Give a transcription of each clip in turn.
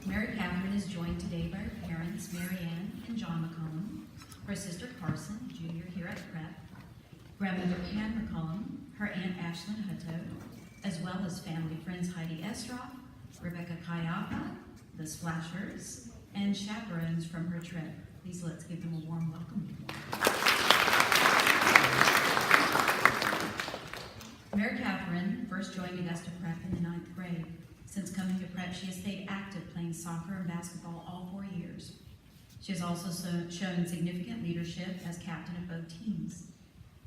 Mary Catherine is joined today by her parents, Mary Ann and John McCollum, her sister Carson, junior here at Prep, grandmother Ann McCollum, her aunt Ashlyn Hutto, as well as family friends Heidi Esroff, Rebecca Kayapa, the Splashers, and chaperones from her trip. Please let's give them a warm welcome. Mary Catherine first joined Augusta Prep in the 9th grade. Since coming to Prep, she has stayed active playing soccer and basketball all 4 years. She has also shown significant leadership as captain of both teams.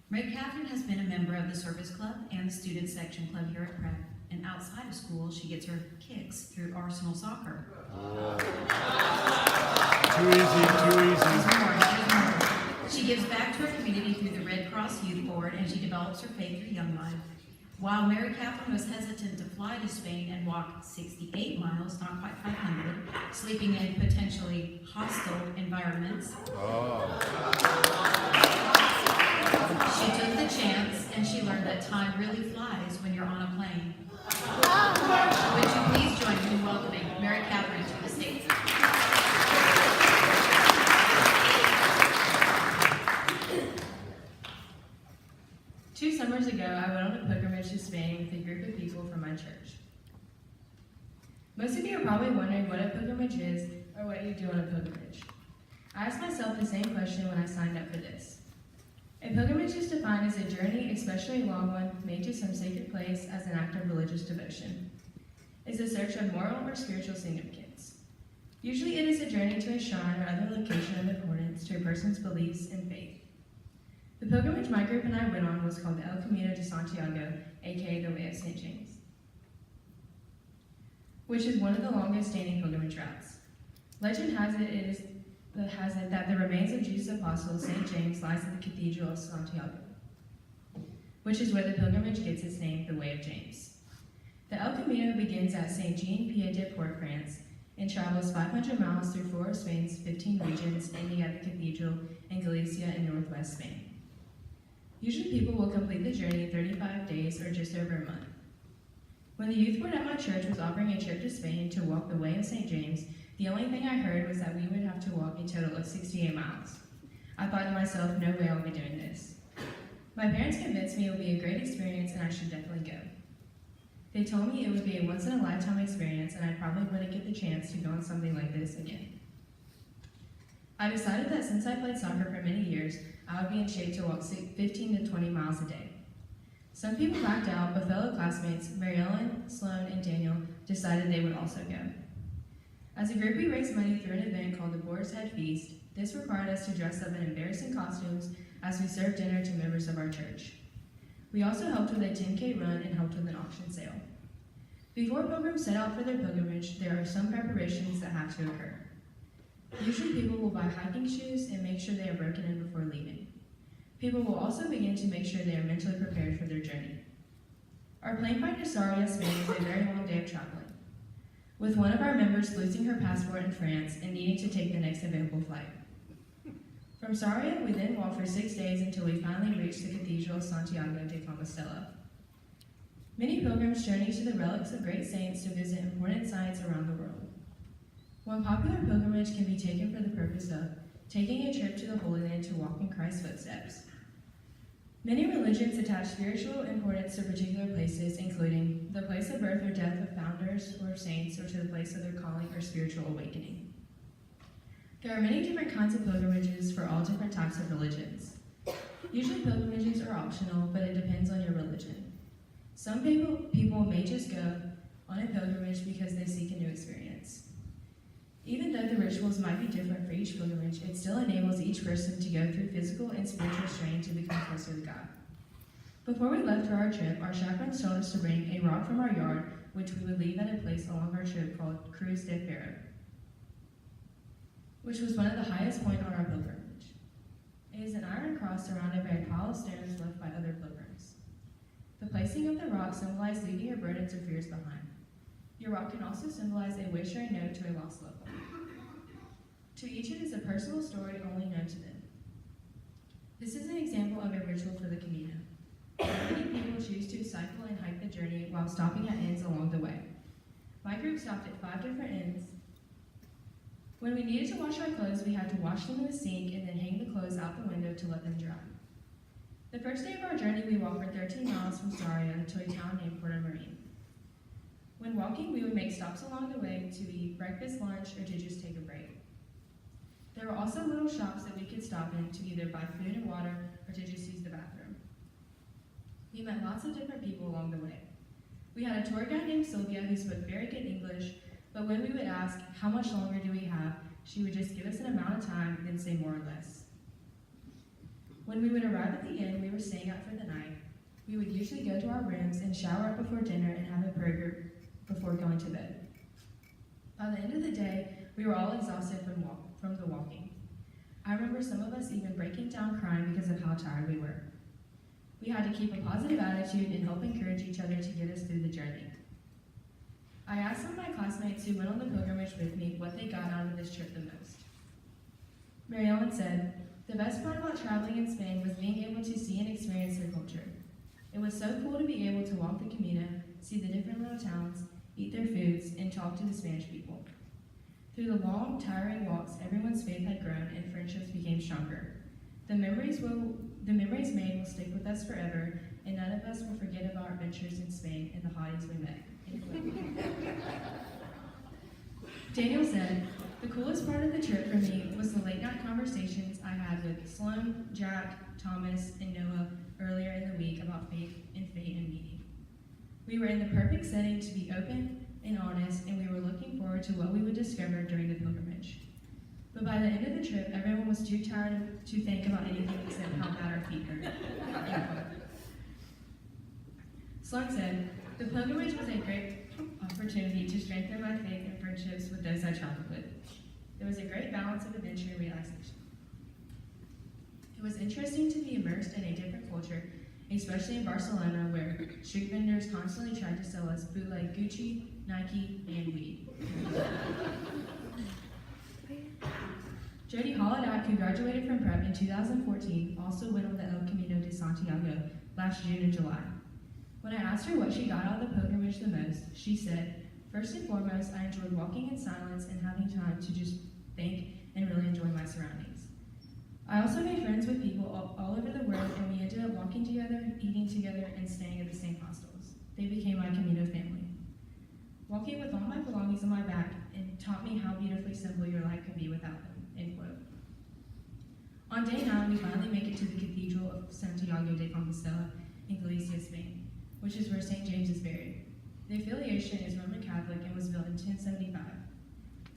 Mary Catherine has been a member of the Service Club and the Student Section Club here at Prep, and outside of school, she gets her kicks through Arsenal Soccer. Too easy. She gives back to her community through the Red Cross Youth Board, and she develops her faith through Young Life. While Mary Catherine was hesitant to fly to Spain and walk 68 miles, not quite 500, sleeping in potentially hostile environments, she took the chance and she learned that time really flies when you're on a plane. Would you please join me in welcoming Mary Catherine to the stage? 2 summers ago, I went on a pilgrimage to Spain with a group of people from my church. Most of you are probably wondering what a pilgrimage is or what you do on a pilgrimage. I asked myself the same question when I signed up for this. A pilgrimage is defined as a journey, especially a long one, made to some sacred place as an act of religious devotion. It's a search of moral or spiritual significance. Usually it is a journey to a shrine or other location of importance to a person's beliefs and faith. The pilgrimage my group and I went on was called the El Camino de Santiago, aka the Way of St. James, which is one of the longest standing pilgrimage routes. Legend has it that the remains of Jesus' apostle, St. James, lies at the Cathedral of Santiago, which is where the pilgrimage gets its name, the Way of James. The El Camino begins at St. Jean-Pied-de-Port, France, and travels 500 miles through 4 of Spain's 15 regions, ending at the cathedral in Galicia in northwest Spain. Usually people will complete the journey in 35 days or just over a month. When the youth board at my church was offering a trip to Spain to walk the Way of St. James, the only thing I heard was that we would have to walk a total of 68 miles. I thought to myself, no way I'll be doing this. My parents convinced me it would be a great experience and I should definitely go. They told me it would be a once-in-a-lifetime experience and I probably wouldn't get the chance to go on something like this again. I decided that since I played soccer for many years, I would be in shape to walk 15 to 20 miles a day. Some people backed out, but fellow classmates, Mary Ellen, Sloan, and Daniel, decided they would also go. As a group, we raised money through an event called the Boar's Head Feast. This required us to dress up in embarrassing costumes as we served dinner to members of our church. We also helped with a 10K run and helped with an auction sale. Before pilgrims set out for their pilgrimage, there are some preparations that have to occur. Usually people will buy hiking shoes and make sure they are broken in before leaving. People will also begin to make sure they are mentally prepared for their journey. Our plane ride to Sarria, Spain is a very long day of traveling, with one of our members losing her passport in France and needing to take the next available flight. From Sarria, we then walked for 6 days until we finally reached the Cathedral of Santiago de Compostela. Many pilgrims journey to the relics of great saints to visit important sites around the world. One popular pilgrimage can be taken for the purpose of taking a trip to the Holy Land to walk in Christ's footsteps. Many religions attach spiritual importance to particular places, including the place of birth or death of founders or saints, or to the place of their calling or spiritual awakening. There are many different kinds of pilgrimages for all different types of religions. Usually pilgrimages are optional, but it depends on your religion. Some people may just go on a pilgrimage because they seek a new experience. Even though the rituals might be different for each pilgrimage, it still enables each person to go through physical and spiritual strain to become closer to God. Before we left for our trip, our chaperones told us to bring a rock from our yard, which we would leave at a place along our trip called Cruz de Ferro, which was one of the highest points on our pilgrimage. It is an iron cross surrounded by a pile of stones left by other pilgrims. The placing of the rock symbolized leaving your burdens or fears behind. Your rock can also symbolize a wish or a note to a lost loved one. To each, it is a personal story only known to them. This is an example of a ritual for the Camino. Many people choose to cycle and hike the journey while stopping at inns along the way. My group stopped at 5 different inns When we needed to wash our clothes, we had to wash them in the sink and then hang the clothes out the window to let them dry. The first day of our journey, we walked for 13 miles from Saria to a town named Porto Marine. When walking, we would make stops along the way to eat breakfast, lunch, or to just take a break. There were also little shops that we could stop in to either buy food and water or to just use the bathroom. We met lots of different people along the way. We had a tour guide named Sylvia who spoke very good English, but when we would ask, how much longer do we have, she would just give us an amount of time and then say more or less. When we would arrive at the inn we were staying at for the night, we would usually go to our rooms and shower up before dinner and have a burger before going to bed. By the end of the day, we were all exhausted from the walking. I remember some of us even breaking down crying because of how tired we were. We had to keep a positive attitude and help encourage each other to get us through the journey. I asked some of my classmates who went on the pilgrimage with me what they got out of this trip the most. Mary Ellen said, "The best part about traveling in Spain was being able to see and experience their culture. It was so cool to be able to walk the Camino, see the different little towns, eat their foods, and talk to the Spanish people. Through the long, tiring walks, everyone's faith had grown and friendships became stronger. The memories made will stick with us forever, and none of us will forget about our adventures in Spain and the hotties we met." Daniel said, "The coolest part of the trip for me was the late night conversations I had with Sloan, Jack, Thomas, and Noah earlier in the week about faith and fate and meaning. We were in the perfect setting to be open and honest, and we were looking forward to what we would discover during the pilgrimage. But by the end of the trip, everyone was too tired to think about anything except how bad our feet hurt." End quote. Sloan said, "The pilgrimage was a great opportunity to strengthen my faith and friendships with those I traveled with. There was a great balance of adventure and relaxation. It was interesting to be immersed in a different culture, especially in Barcelona, where street vendors constantly tried to sell us bootleg Gucci, Nike, and weed." Jody Holodak, who graduated from prep in 2014, also went on the El Camino de Santiago last June and July. When I asked her what she got out of the pilgrimage the most, she said, "First and foremost, I enjoyed walking in silence and having time to just think and really enjoy my surroundings. I also made friends with people all over the world, and we ended up walking together, eating together, and staying at the same hostels. They became my Camino family. Walking with all my belongings on my back and taught me how beautifully simple your life can be without them." End quote. On day 9, we finally make it to the Cathedral of Santiago de Compostela in Galicia, Spain, which is where St. James is buried. The affiliation is Roman Catholic and was built in 1075.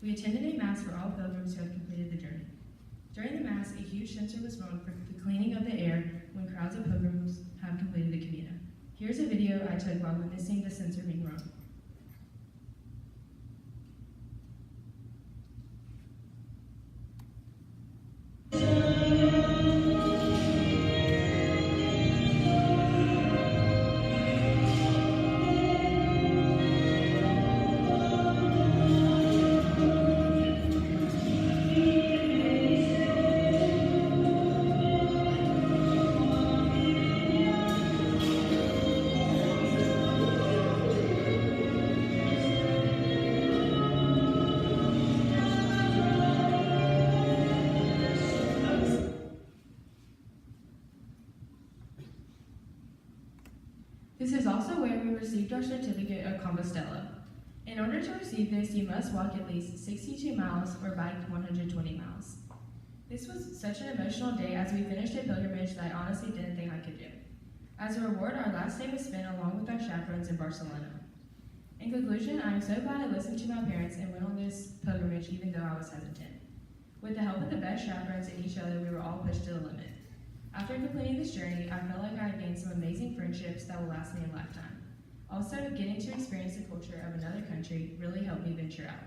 We attended a mass for all pilgrims who had completed the journey. During the mass, a huge censer was rung for the cleaning of the air when crowds of pilgrims have completed the Camino. Here's a video I took while witnessing the censer being rung. This is also where we received our certificate of Compostela. In order to receive this, you must walk at least 62 miles or bike 120 miles. This was such an emotional day as we finished a pilgrimage that I honestly didn't think I could do. As a reward, our last day was spent along with our chaperones in Barcelona. In conclusion, I am so glad I listened to my parents and went on this pilgrimage even though I was hesitant. With the help of the best chaperones and each other, we were all pushed to the limit. After completing this journey, I felt like I had gained some amazing friendships that will last me a lifetime. Also, getting to experience the culture of another country really helped me venture out.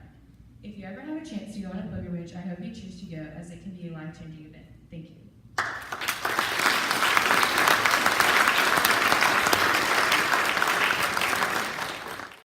If you ever have a chance to go on a pilgrimage, I hope you choose to go, as it can be a life-changing event. Thank you.